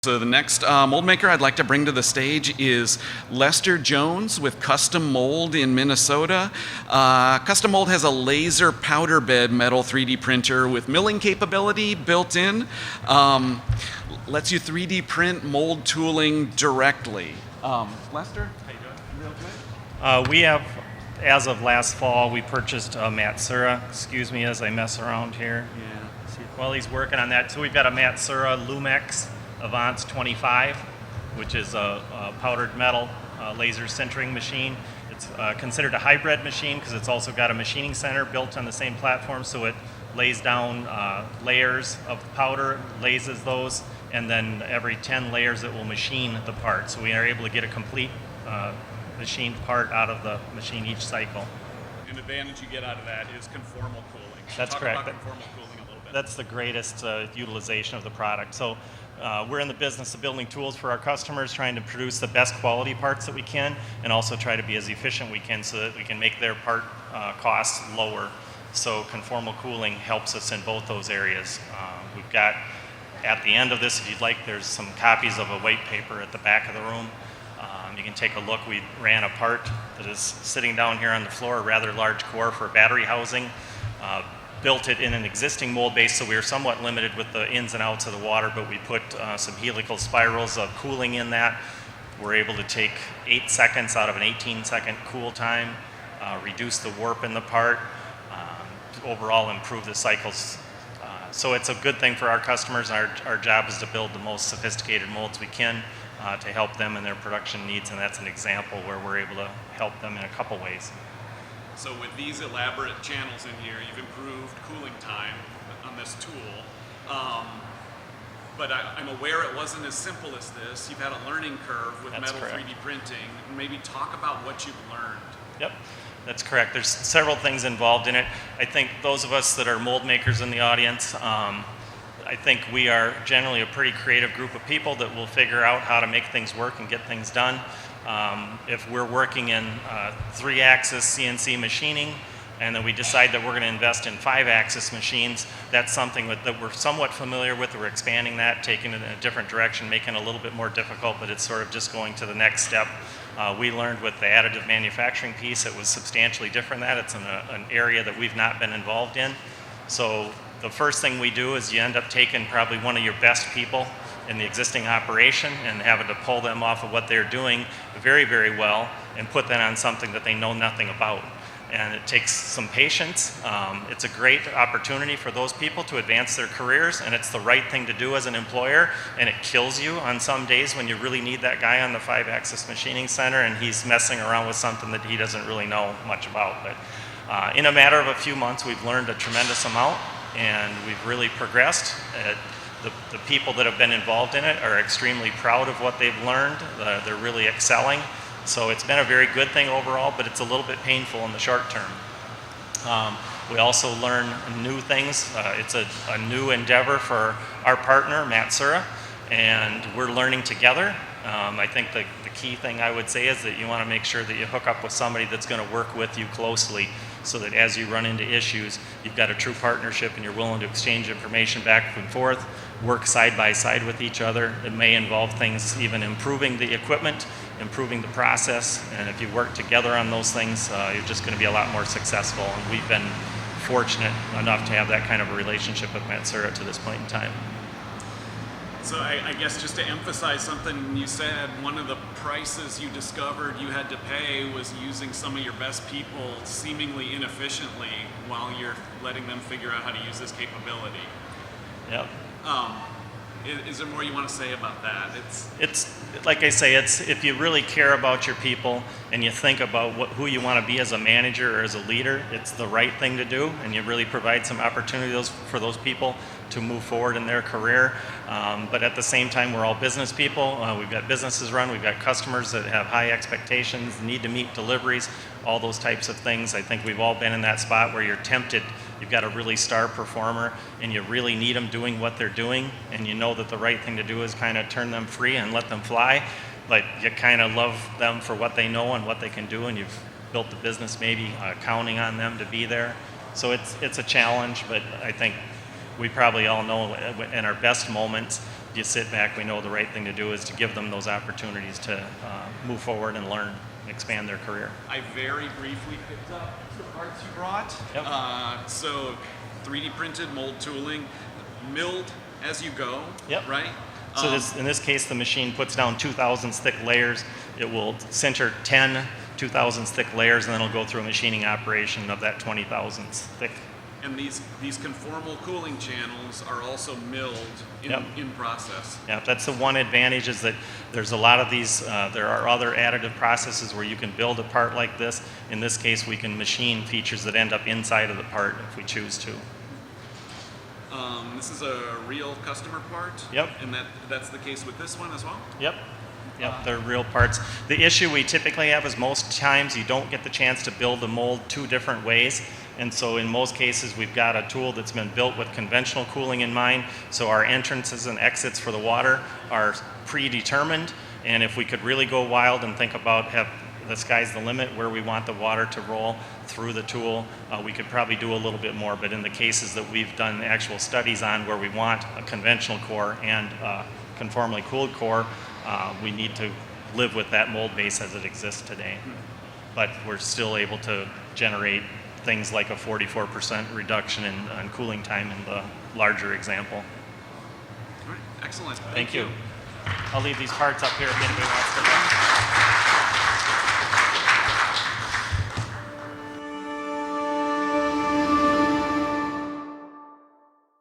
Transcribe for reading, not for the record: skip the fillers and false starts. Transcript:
So the next mold maker I'd like to bring to the stage is Lester Jones with Custom Mold in Minnesota. Custom Mold has a laser powder bed metal 3D printer with milling capability built in. Lets you 3D print mold tooling directly. Lester, how you doing? Real good? We have, as of last fall, we purchased a Matsuura. Excuse me as I mess around here. Yeah. See, while he's working on that, so we've got a Matsuura Lumex Avance-25, which is a powdered metal laser sintering machine. It's considered a hybrid machine because it's also got a machining center built on the same platform, so it lays down layers of powder, lasers those, and then every 10 layers it will machine the part. So we are able to get a complete machined part out of the machine each cycle. An advantage you get out of that is conformal cooling. That's Talk correct. About conformal cooling a little bit. That's the greatest utilization of the product. So we're in the business of building tools for our customers, trying to produce the best quality parts that we can, and also try to be as efficient we can so that we can make their part costs lower. So conformal cooling helps us in both those areas. We've got, at the end of this, if you'd like, there's some copies of a white paper at the back of the room. You can take a look. We ran a part that is sitting down here on the floor, a rather large core for battery housing. Built it in an existing mold base, so we were somewhat limited with the ins and outs of the water, but we put some helical spirals of cooling in that. We're able to take 8 seconds out of an 18-second cool time, reduce the warp in the part, overall improve the cycles. So it's a good thing for our customers. Our job is to build the most sophisticated molds we can to help them in their production needs, and that's an example where we're able to help them in a couple ways. So with these elaborate channels in here, you've improved cooling time on this tool. But I'm aware it wasn't as simple as this. You've had a learning curve with That's metal correct. 3D printing. Maybe talk about what you've learned. Yep, that's correct. There's several things involved in it. I think those of us that are mold makers in the audience, I think we are generally a pretty creative group of people that will figure out how to make things work and get things done. If we're working in 3-axis CNC machining and then we decide that we're going to invest in 5-axis machines, that's something that we're somewhat familiar with. We're expanding that, taking it in a different direction, making it a little bit more difficult, but it's sort of just going to the next step. We learned with the additive manufacturing piece, it was substantially different than that. It's in an area that we've not been involved in. So the first thing we do is you end up taking probably one of your best people in the existing operation and having to pull them off of what they're doing very, very well and put that on something that they know nothing about. And it takes some patience. It's a great opportunity for those people to advance their careers, and it's the right thing to do as an employer, and it kills you on some days when you really need that guy on the 5-axis machining center and he's messing around with something that he doesn't really know much about. But in a matter of a few months, we've learned a tremendous amount, and we've really progressed. The people that have been involved in it are extremely proud of what they've learned. They're really excelling. So it's been a very good thing overall, but it's a little bit painful in the short term. We also learn new things. It's a new endeavor for our partner, Matsuura, and we're learning together. I think the key thing I would say is that you want to make sure that you hook up with somebody that's going to work with you closely so that as you run into issues, you've got a true partnership and you're willing to exchange information back and forth, work side by side with each other. It may involve things even improving the equipment, improving the process, and if you work together on those things, you're just going to be a lot more successful. And we've been fortunate enough to have that kind of a relationship with Matsuura to this point in time. So I guess just to emphasize something you said, one of the prices you discovered you had to pay was using some of your best people seemingly inefficiently while you're letting them figure out how to use this capability. Yep. Is there more you want to say about that? It's like I say, it's if you really care about your people and you think about who you want to be as a manager or as a leader, it's the right thing to do, and you really provide some opportunities for those people to move forward in their career. But at the same time, we're all business people. We've got businesses run. We've got customers that have high expectations, need to meet deliveries, all those types of things. I think we've all been in that spot where you're tempted. You've got a really star performer, and you really need them doing what they're doing, and you know that the right thing to do is kind of turn them free and let them fly. But you kind of love them for what they know and what they can do, and you've built the business maybe counting on them to be there. So it's a challenge, but I think we probably all know in our best moments you sit back, we know the right thing to do is to give them those opportunities to move forward and learn, expand their career. I very briefly picked up the parts you brought. Yep. So 3D printed mold tooling, milled as you go, Yep. right? So in this case, the machine puts down 2,000 thick layers. It will sinter 10 2,000 thick layers, and then it'll go through a machining operation of that 20,000 thick. And these conformal cooling channels are also milled in process. Yeah, that's the one advantage, is that there's a lot of these, there are other additive processes where you can build a part like this. In this case, we can machine features that end up inside of the part if we choose to. This is a real customer part? Yep. And that's the case with this one as well? Yep. Yep, they're real parts. The issue we typically have is most times you don't get the chance to build the mold two different ways. And so in most cases, we've got a tool that's been built with conventional cooling in mind. So our entrances and exits for the water are predetermined. And if we could really go wild and think about the sky's the limit where we want the water to roll through the tool, we could probably do a little bit more. But in the cases that we've done actual studies on where we want a conventional core and a conformally cooled core, we need to live with that mold base as it exists today. But we're still able to generate things like a 44% reduction in cooling time in the larger example. All right, excellent. Thank you. I'll leave these parts up here if anybody wants to.